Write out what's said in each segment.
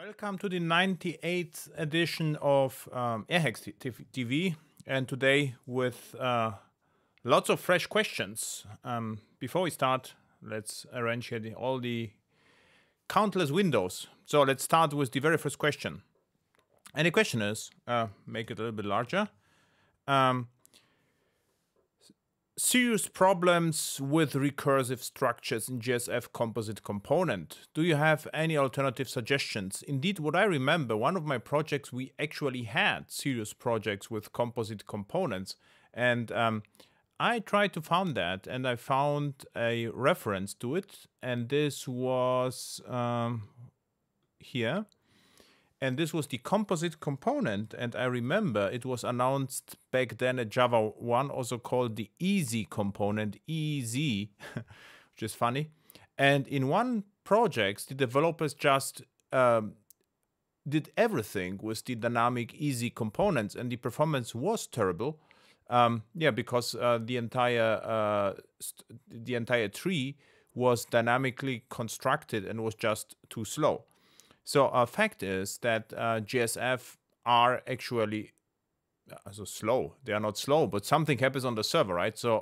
Welcome to the 98th edition of Airhacks TV, and today with lots of fresh questions. Before we start, let's arrange here all the countless windows. So let's start with the very first question. And the question is, make it a little bit larger. Serious problems with recursive structures in JSF composite component. Do you have any alternative suggestions? Indeed, what I remember, one of my projects, we actually had serious projects with composite components. And I tried to find that, and I found a reference to it. And this was here. And this was the composite component, and I remember it was announced back then at Java 1, also called the easy component, EZ, which is funny. And in one project, the developers just did everything with the dynamic easy components, and the performance was terrible. Because the entire tree was dynamically constructed and was just too slow. So fact is that JSF are actually so slow. They are not slow, but something happens on the server, right? So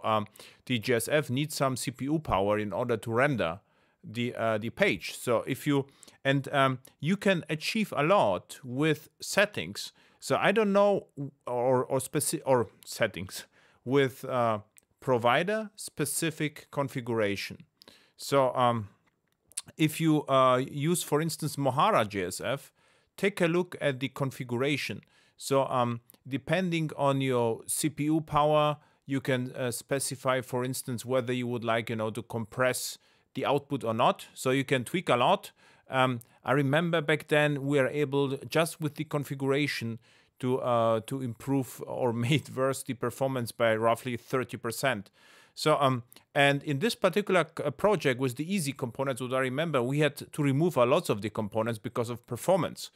the JSF needs some CPU power in order to render the page. So if you you can achieve a lot with settings. So I don't know or settings with provider specific configuration. So if you use, for instance, Mohara JSF, take a look at the configuration. So depending on your CPU power, you can specify, for instance, whether you would like, to compress the output or not. So you can tweak a lot. I remember back then we were able, just with the configuration, to improve or make worse the performance by roughly 30%. So, and in this particular project with the easy components, what I remember, we had to remove a lot of the components because of performance.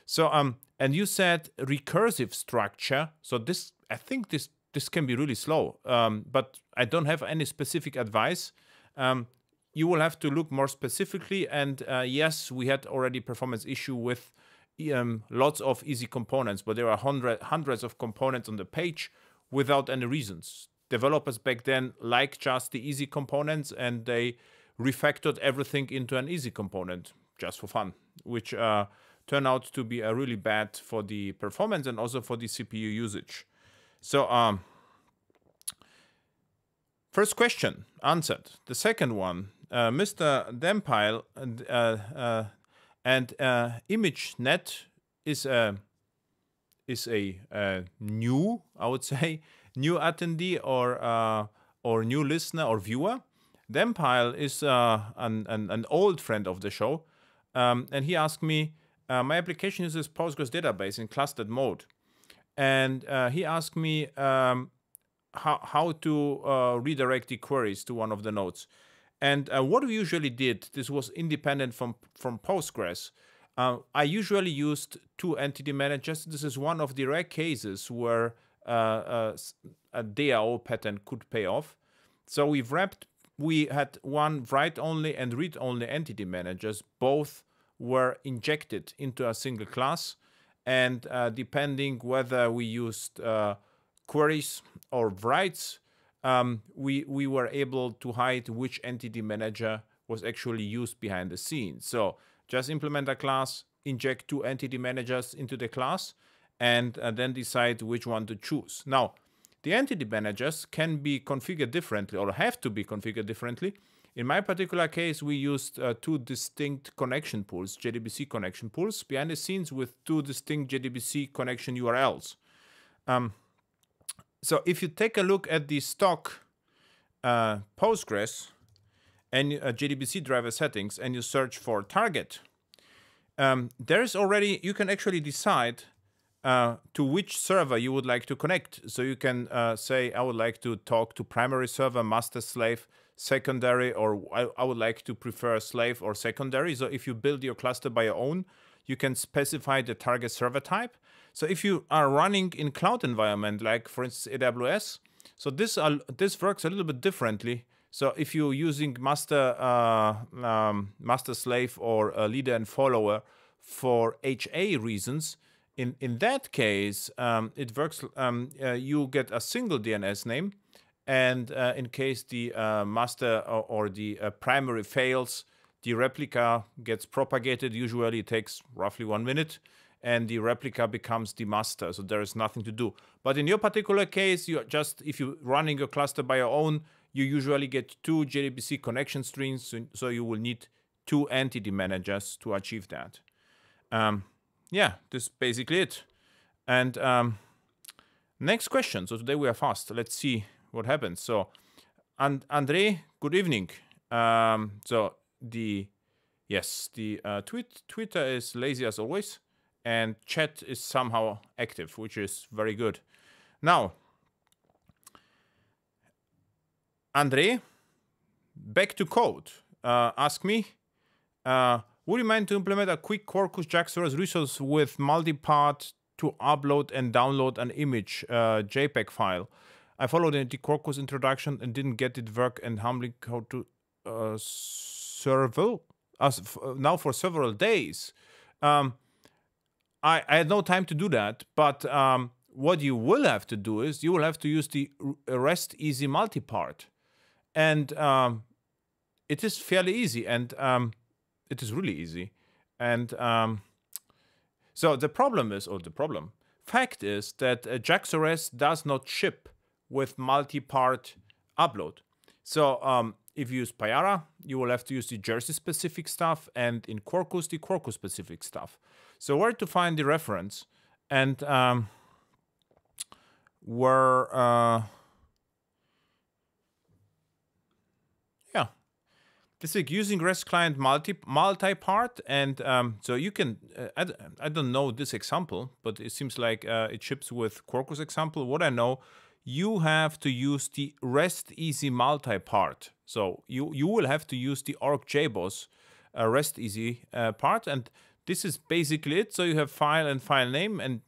So, and you said recursive structure. So this, I think this can be really slow, but I don't have any specific advice. You will have to look more specifically. And yes, we had already performance issue with lots of easy components, but there are hundreds of components on the page without any reasons. Developers back then liked just the easy components, and they refactored everything into an easy component just for fun, which turned out to be really bad for the performance and also for the CPU usage. So first question answered. The second one, Mr. Dempile and ImageNet is a new, I would say, new attendee or new listener or viewer. Dempile is an old friend of the show, and he asked me, my application uses Postgres database in clustered mode, and he asked me how to redirect the queries to one of the nodes. And what we usually did, this was independent from Postgres. I usually used two entity managers. This is one of the rare cases where a DAO pattern could pay off. So we had one write-only and read-only entity managers. Both were injected into a single class. And depending whether we used queries or writes, we were able to hide which entity manager was actually used behind the scenes. So just implement a class, inject two entity managers into the class, and then decide which one to choose. Now, the entity managers can be configured differently or have to be configured differently. In my particular case, we used two distinct connection pools, JDBC connection pools, behind the scenes with two distinct JDBC connection URLs. So if you take a look at the stock Postgres and JDBC driver settings and you search for target, there is already, you can actually decide to which server you would like to connect. So you can say, I would like to talk to primary server, master, slave, secondary, or I would like to prefer slave or secondary. So if you build your cluster by your own, you can specify the target server type. So if you are running in cloud environment, like for instance AWS, so this works a little bit differently. So if you're using master slave or leader and follower for HA reasons, in that case, it works. You get a single DNS name, and in case the master or the primary fails, the replica gets propagated. Usually it takes roughly 1 minute, and the replica becomes the master, so there is nothing to do. But in your particular case, if you're running your cluster by your own, you usually get 2 JDBC connection streams, so you will need 2 entity managers to achieve that. Yeah, this is basically it. And next question. So today we are fast. Let's see what happens. So, Andre, good evening. So Twitter is lazy as always, and chat is somehow active, which is very good. Now, Andre, back to code. Ask me, would you mind to implement a quick Quarkus JSF resource with Multipart to upload and download an image JPEG file? I followed the Quarkus introduction and didn't get it work, and humbling how to now for several days. I had no time to do that, but what you will have to do is you will have to use the REST easy multipart, and it is fairly easy, and it is really easy. And so the fact is that JSF does not ship with multipart upload. So if you use Payara, you will have to use the Jersey specific stuff, and in Quarkus, the Quarkus specific stuff. So where to find the reference, and this is using REST client multipart, and so you can, I don't know this example, but it seems like it ships with Quarkus example. What I know, you have to use the REST easy multipart. So you will have to use the org.jboss REST easy part, and this is basically it. So you have file and file name, and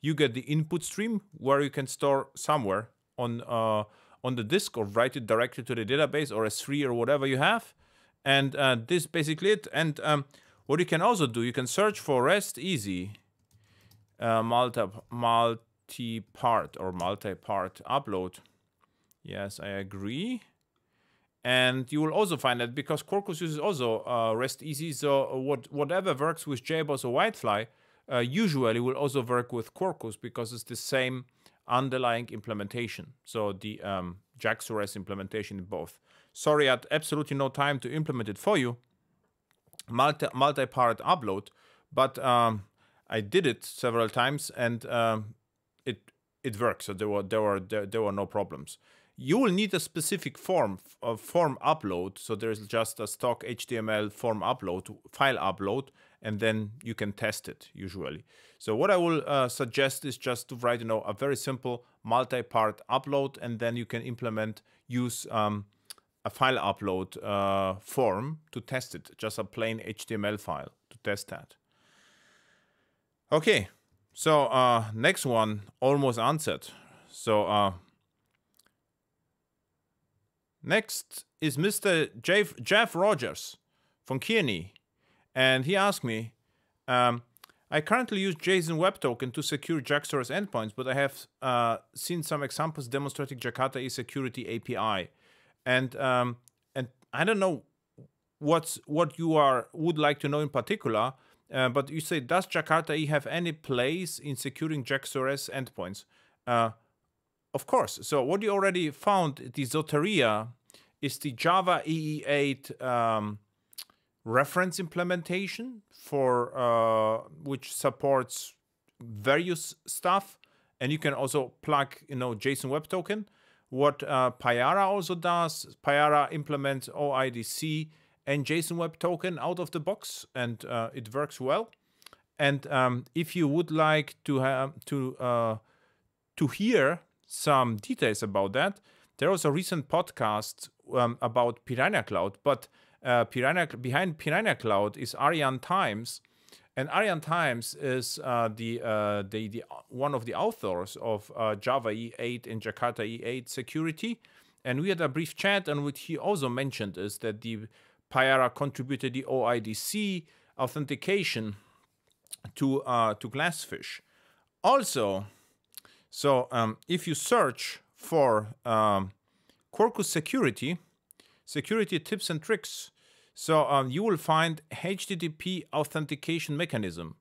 you get the input stream where you can store somewhere on the disk, or write it directly to the database or S3 or whatever you have. And this is basically it. And what you can also do, you can search for REST easy multipart or multipart upload. Yes, I agree. And you will also find that because Quarkus uses also REST easy, so whatever works with JBoss or Whitefly usually will also work with Quarkus, because it's the same underlying implementation. So the JSF implementation in both. Sorry, I had absolutely no time to implement it for you, multipart upload, but I did it several times, and it works. So there were no problems. You will need a specific form upload. So there's just a stock HTML form upload, file upload, and then you can test it usually. So what I will suggest is just to write, a very simple multipart upload, and then you can use a file upload form to test it, just a plain HTML file to test that. Okay, so next one almost answered. So next is Mr. Jeff Rogers from Kearney, and he asked me, I currently use JSON Web Token to secure JSF endpoints, but I have seen some examples demonstrating Jakarta EE security API, and I don't know what you would like to know in particular, but you say, does Jakarta EE have any place in securing JSF endpoints? Of course. So what you already found, the Zoteria, is the Java EE8 reference implementation for which supports various stuff, and you can also plug JSON Web Token. What Payara also does, Payara implements OIDC and JSON Web Token out of the box, and it works well. And if you would like to have to hear some details about that, there was a recent podcast about Piranha Cloud, but behind Piranha Cloud is Aryan Times, and Aryan Times is the one of the authors of Java EE8 and Jakarta EE8 security. And we had a brief chat, and what he also mentioned is that the Payara contributed the OIDC authentication to Glassfish. Also, so if you search for Quarkus security tips and tricks, so you will find HTTP authentication mechanism.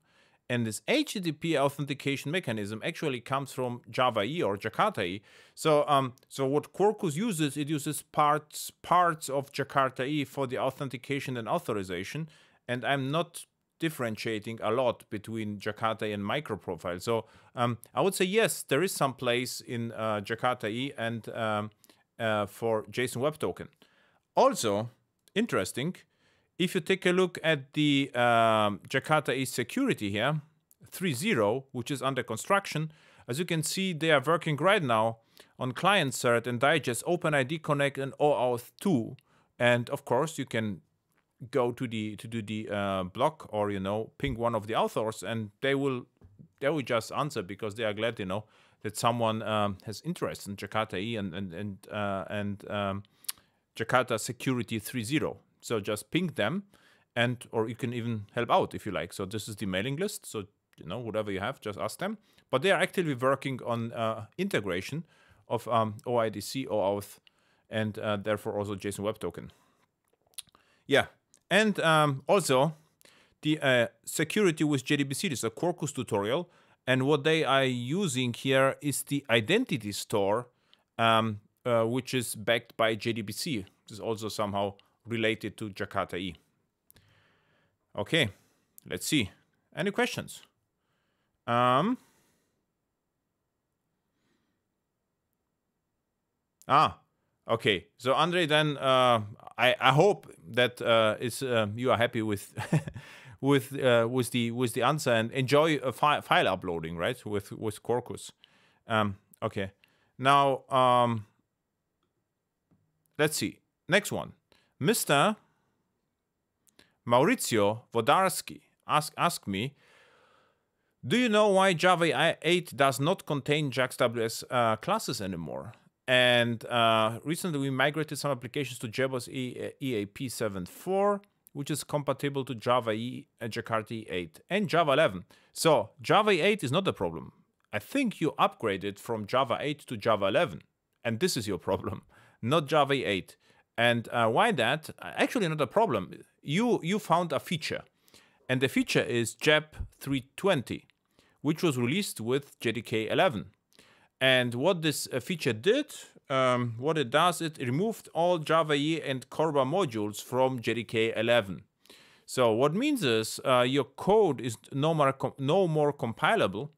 And this HTTP authentication mechanism actually comes from Java EE or Jakarta EE. So, so what Quarkus uses, it uses parts of Jakarta EE for the authentication and authorization. And I'm not differentiating a lot between Jakarta EE and microprofile. So I would say yes, there is some place in Jakarta EE and for JSON Web Token. Also, interesting. If you take a look at the Jakarta EE security here, 3.0, which is under construction, as you can see, they are working right now on client cert and digest, OpenID Connect, and OAuth 2. And of course, you can go to the blog or ping one of the authors, and they will just answer because they are glad that someone has interest in Jakarta EE and Jakarta Security 3.0. So just ping them, or you can even help out if you like. So this is the mailing list. So whatever you have, just ask them. But they are actively working on integration of OIDC, OAuth, and therefore also JSON Web Token. Yeah, and also the security with JDBC. This is a Quarkus tutorial, and what they are using here is the identity store, which is backed by JDBC. This is also somehow related to Jakarta EE. Okay, let's see. Any questions? Okay. So Andre, then I hope that you are happy with with the answer and enjoy file uploading, right? With Quarkus. Okay. Now let's see. Next one. Mr. Maurizio Wodarski asked me, do you know why Java 8 does not contain JAX-WS classes anymore? And recently we migrated some applications to JBoss EAP 7.4, which is compatible to Java EE, Jakarta 8 and Java 11. So Java 8 is not a problem. I think you upgraded from Java 8 to Java 11. And this is your problem, not Java 8. And why that? Actually not a problem. You found a feature. And the feature is JEP 320, which was released with JDK 11. And what this feature did, what it does, it removed all Java EE and Corba modules from JDK 11. So what means is your code is no more compilable.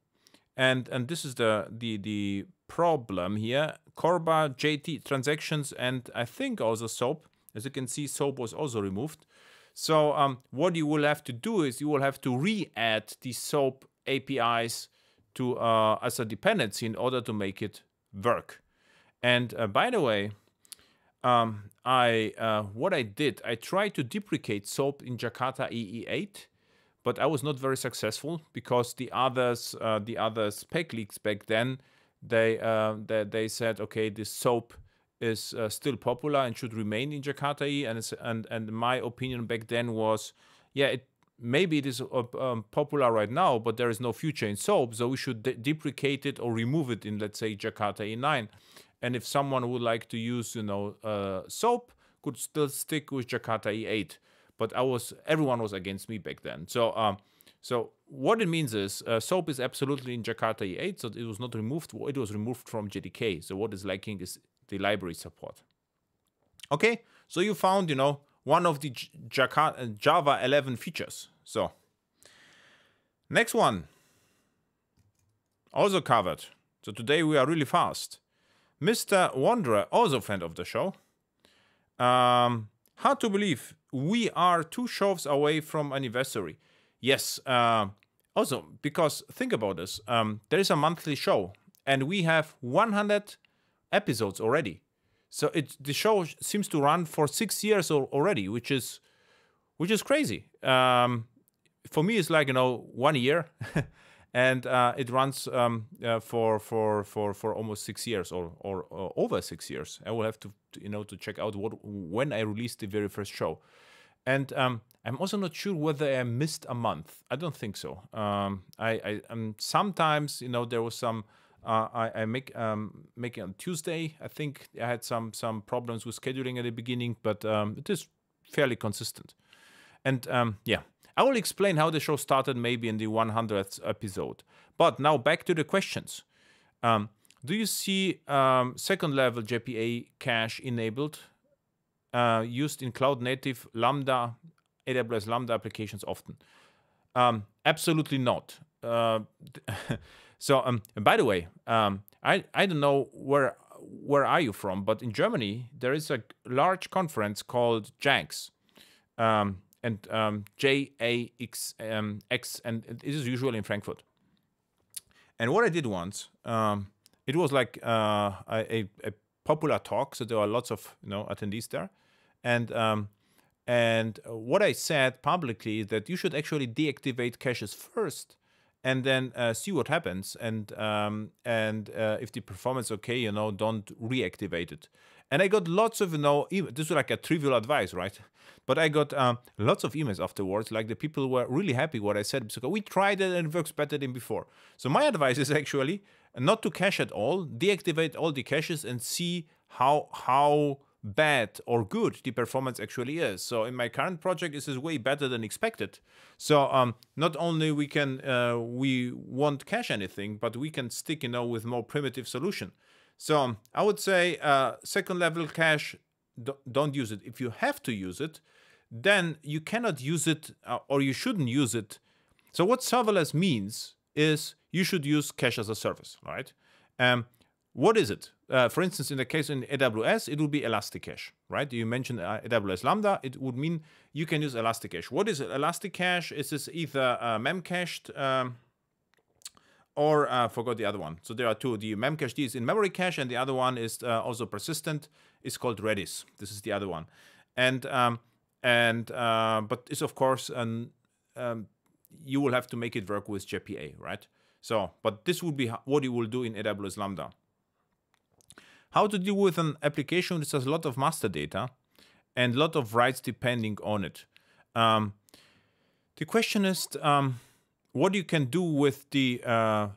And this is the problem here. Corba, JT transactions, and I think also SOAP. As you can see, SOAP was also removed. So what you will have to do is you will have to re-add the SOAP APIs to as a dependency in order to make it work. And by the way, what I did, I tried to deprecate SOAP in Jakarta EE 8, but I was not very successful because the other spec leaks back then, they said, okay, this SOAP is still popular and should remain in Jakarta EE, and my opinion back then was, yeah, maybe it is popular right now, but there is no future in SOAP, so we should deprecate it or remove it in, let's say, Jakarta E9. And if someone would like to use, SOAP, could still stick with Jakarta E8. But everyone was against me back then. So, so what it means is SOAP is absolutely in Jakarta E8, so it was not removed. It was removed from JDK. So what is lacking is the library support. Okay, so you found, one of the Java 11 features. So, next one, also covered. So today we are really fast. Mr. Wanderer, also friend of the show. Hard to believe we are 2 shows away from anniversary. Yes, also because think about this. There is a monthly show, and we have 100 episodes already. So the show seems to run for 6 years already, which is crazy. For me, it's like 1 year, and it runs for almost 6 years or over 6 years. I will have to check out when I released the very first show. And I'm also not sure whether I missed a month. I don't think so. I sometimes, you know, there was some. I make it on Tuesday. I think I had some problems with scheduling at the beginning, but it is fairly consistent. And yeah, I will explain how the show started maybe in the 100th episode. But now back to the questions. Do you see second level JPA cache enabled, used in cloud native Lambda, AWS Lambda applications often? Absolutely not. So, by the way, I don't know where are you from, but in Germany there is a large conference called JAX, and JAX, and it is usually in Frankfurt. And what I did once, it was like a popular talk, so there were lots of attendees there, and what I said publicly is that you should actually deactivate caches first, and then see what happens, and if the performance is okay, don't reactivate it. And I got lots of this was like a trivial advice, right? But I got lots of emails afterwards, like the people were really happy what I said, because we tried it and it works better than before. So my advice is actually not to cache at all, deactivate all the caches and see how bad or good the performance actually is. So in my current project, this is way better than expected. So not only we won't cache anything, but we can stick with more primitive solution. So I would say second level cache, don't use it. If you have to use it, then you cannot use it or you shouldn't use it. So what serverless means is you should use cache as a service, right? What is it? For instance, in the case in AWS, it would be Elasticache, right? You mentioned AWS Lambda. It would mean you can use Elasticache. What is it? Elasticache is this either memcached or forgot the other one. So there are two. The memcached is in memory cache, and the other one is also persistent. It's called Redis. This is the other one, but it's of course you will have to make it work with JPA, right? So, but this would be what you will do in AWS Lambda. How to deal with an application that has a lot of master data and a lot of writes depending on it. The question is what you can do with the,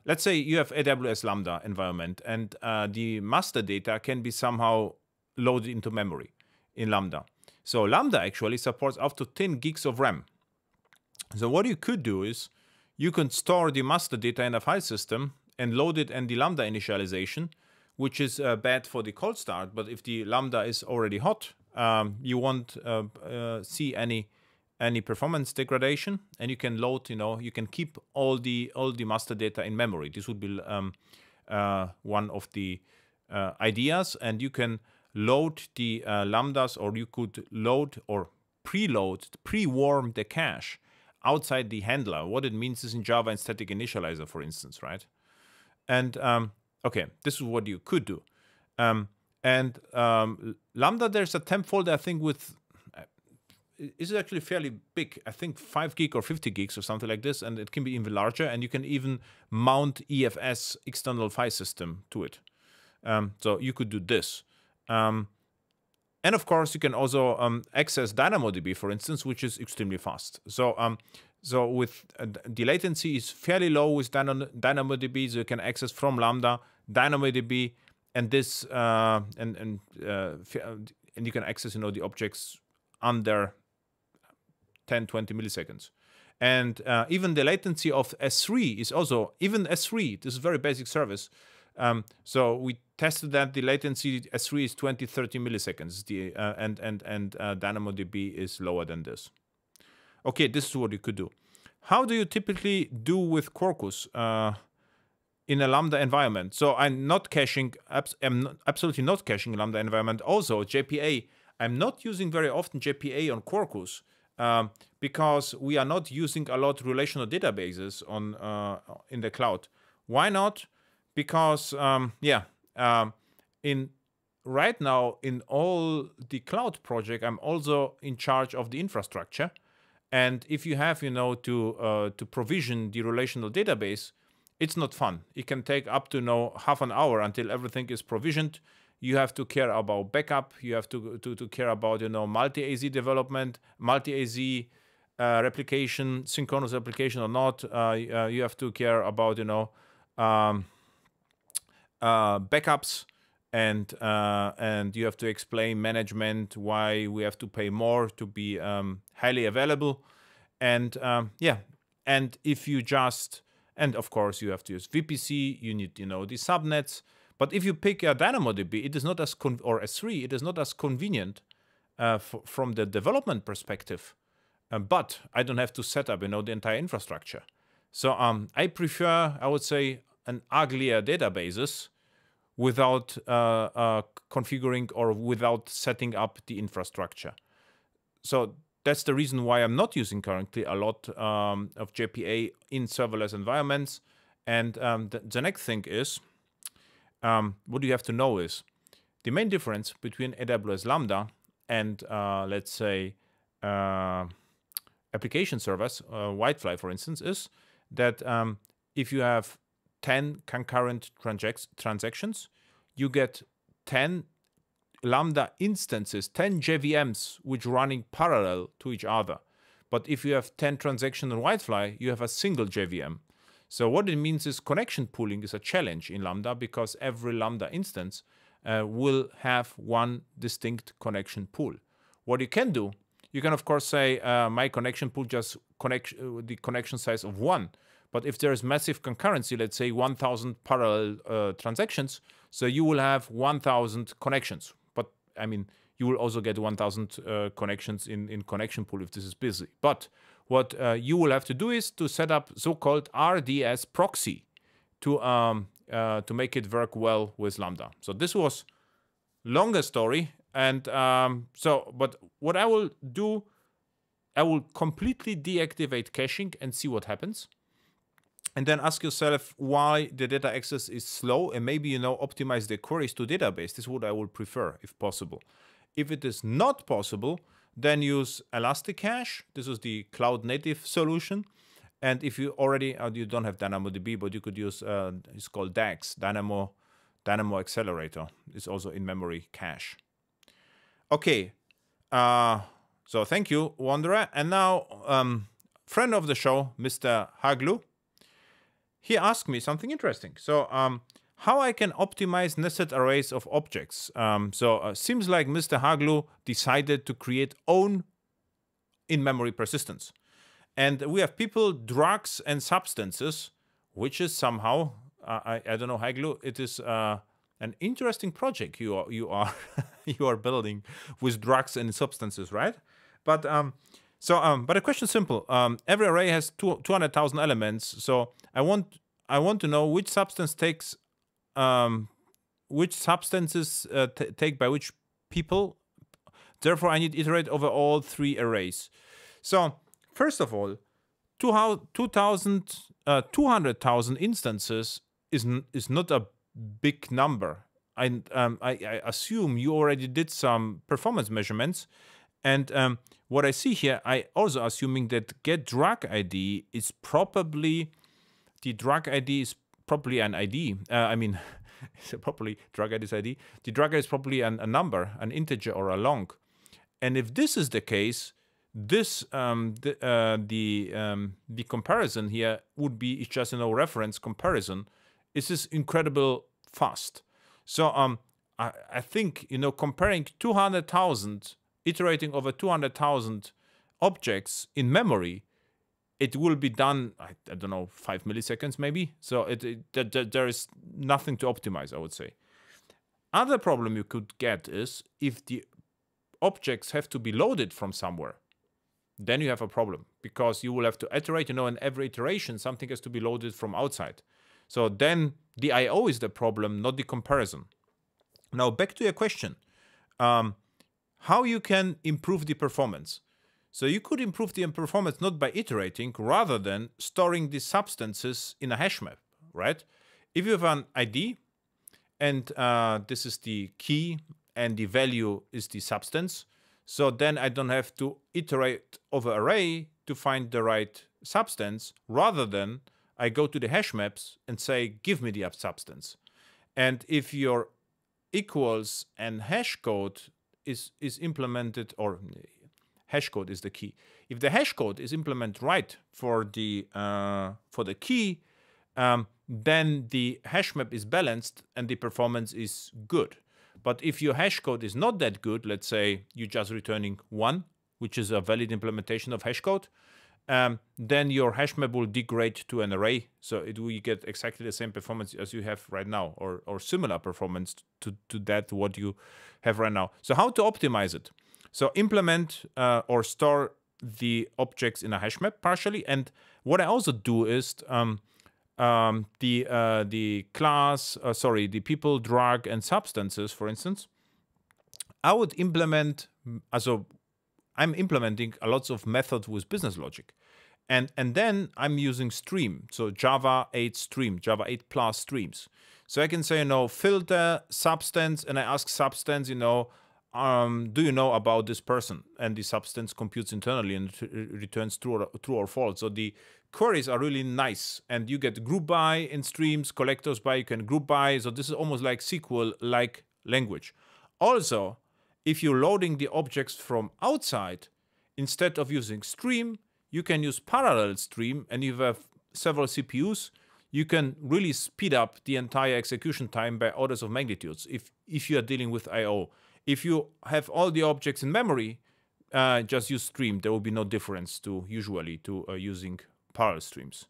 let's say you have AWS Lambda environment and the master data can be somehow loaded into memory in Lambda. So Lambda actually supports up to 10 gigs of RAM. So what you could do is you can store the master data in a file system and load it in the Lambda initialization, which is bad for the cold start. But if the Lambda is already hot, you won't see any performance degradation, and you can load, you can keep all the master data in memory. This would be one of the ideas, and you can load the Lambdas, or you could load or pre-warm the cache outside the handler. What it means is in Java and static initializer, for instance, right? And okay, this is what you could do. Lambda, there's a temp folder, I think, with is actually fairly big. I think 5 gig or 50 gigs or something like this, and it can be even larger, and you can even mount EFS, external file system, to it. So you could do this. And of course, you can also access DynamoDB, for instance, which is extremely fast. So with the latency is fairly low with DynamoDB, so you can access from Lambda DynamoDB, and this and you can access the objects under 10-20 milliseconds. And even the latency of S3 is also, even S3, this is a very basic service. So we tested that the latency S3 is 20-30 milliseconds. And DynamoDB is lower than this. Okay, this is what you could do. How do you typically do with Quarkus in a Lambda environment? So I'm not caching, I'm absolutely not caching Lambda environment. Also, JPA, I'm not using very often JPA on Quarkus because we are not using a lot relational databases on in the cloud. Why not? Because right now in all the cloud project, I'm also in charge of the infrastructure. And if you have, to provision the relational database, it's not fun. It can take up to half an hour until everything is provisioned. you have to care about backup, you have to care about, you know, multi-AZ development, multi-AZ replication, synchronous replication or not. You have to care about, you know, backups, and you have to explain management why we have to pay more to be highly available, and yeah, and if you just, and of course you have to use VPC, you need, you know, the subnets. But if you pick a DynamoDB, it is not as or S3, it is not as convenient from the development perspective. But I don't have to set up, you know, the entire infrastructure. So I prefer, I would say, an uglier databases without configuring or without setting up the infrastructure. So that's the reason why I'm not using currently a lot of JPA in serverless environments. And the next thing is, what you have to know is the main difference between AWS Lambda and let's say application servers, Whitefly for instance, is that if you have 10 concurrent transactions, you get 10 Lambda instances, 10 JVMs, which are running parallel to each other. But if you have 10 transactions on Whitefly, you have a single JVM. So what it means is connection pooling is a challenge in Lambda, because every Lambda instance will have one distinct connection pool. What you can do, you can of course say my connection pool just connect the connection size of 1. But if there is massive concurrency, let's say 1,000 parallel transactions, so you will have 1,000 connections. But I mean, you will also get 1,000 connections in connection pool if this is busy. But what you will have to do is to set up so-called RDS proxy to make it work well with Lambda. So this was longer story, and but what I will do, I will completely deactivate caching and see what happens. And then ask yourself why the data access is slow, and maybe, you know, optimize the queries to database. This is what I would prefer if possible. If it is not possible, then use Elasticache. This is the cloud native solution. And if you already, you don't have DynamoDB, but you could use, it's called DAX, Dynamo Accelerator. It's also in-memory cache. Okay, so thank you, Wanderer. And now, friend of the show, Mr. Haglu, he asked me something interesting. So, how I can optimize nested arrays of objects. Seems like Mr. Haglu decided to create own in-memory persistence. And we have people, drugs, and substances, which is somehow, I don't know, Haglu, it is an interesting project you are you are building with drugs and substances, right? But but the question is simple. Every array has 200,000 elements. So I want to know which substance takes which substances take by which people. Therefore, I need to iterate over all 3 arrays. So first of all, 200,000 instances is not a big number. I assume you already did some performance measurements. And what I see here, I also assuming that get drug ID is probably, the drug ID is probably an ID. I mean, it's probably drug ID is ID. The drug ID is probably a number, an integer or a long. And if this is the case, this the comparison here would be just reference comparison. This is incredible fast. So I think comparing 200,000, iterating over 200,000 objects in memory, it will be done, I don't know, 5 milliseconds maybe. So there is nothing to optimize, I would say. Other problem you could get is if the objects have to be loaded from somewhere, then you have a problem, because you will have to iterate, in every iteration something has to be loaded from outside. So then the I/O is the problem, not the comparison. Now back to your question, how you can improve the performance. So you could improve the performance not by iterating, rather than storing the substances in a hash map, right? If you have an ID, and this is the key, and the value is the substance, so then I don't have to iterate over array to find the right substance, rather than I go to the hash maps and say, give me the substance. And if your equals and hash code is implemented, or hash code is the key. If the hash code is implemented right for the key, then the hash map is balanced and the performance is good. But if your hash code is not that good, let's say you're just returning 1, which is a valid implementation of hash code, then your hash map will degrade to an array. So it will get exactly the same performance as you have right now, or similar performance to that what you have right now. So how to optimize it? So implement or store the objects in a hash map partially. And what I also do is the class, the people, drug, and substances, for instance, I would implement, I'm implementing a lots of methods with business logic. And then I'm using stream, so Java 8 stream, Java 8 plus streams. So I can say, filter substance, and I ask substance, do you know about this person? And the substance computes internally and returns true or false. So the queries are really nice, and you get group by in streams, collectors by, you can group by. So this is almost like SQL-like language. Also, if you're loading the objects from outside, instead of using stream, you can use parallel stream, and if you have several CPUs, you can really speed up the entire execution time by orders of magnitudes if you are dealing with I/O. If you have all the objects in memory, just use stream. There will be no difference to using parallel streams.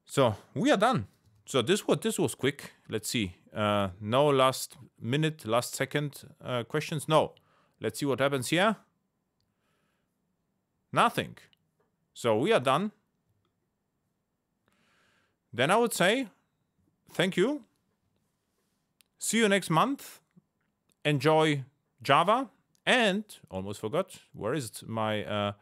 So we are done. So this was quick. Let's see. No last minute, last second questions. No. Let's see what happens here. Nothing. So we are done. Then I would say thank you. See you next month. Enjoy Java, and almost forgot, where is my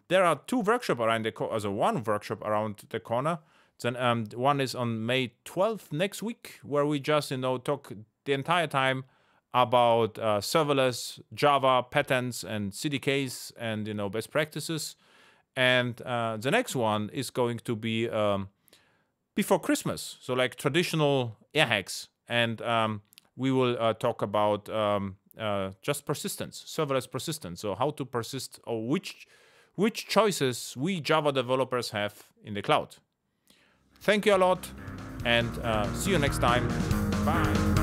there are 2 workshops around the corner, one workshop around the corner. Then one is on May 12th next week, where we just talk the entire time about serverless, Java patterns and CDKs and best practices. And the next one is going to be before Christmas, so like traditional air hacks. And we will talk about just persistence, serverless persistence. So how to persist, or which choices we Java developers have in the cloud. Thank you a lot, and see you next time. Bye.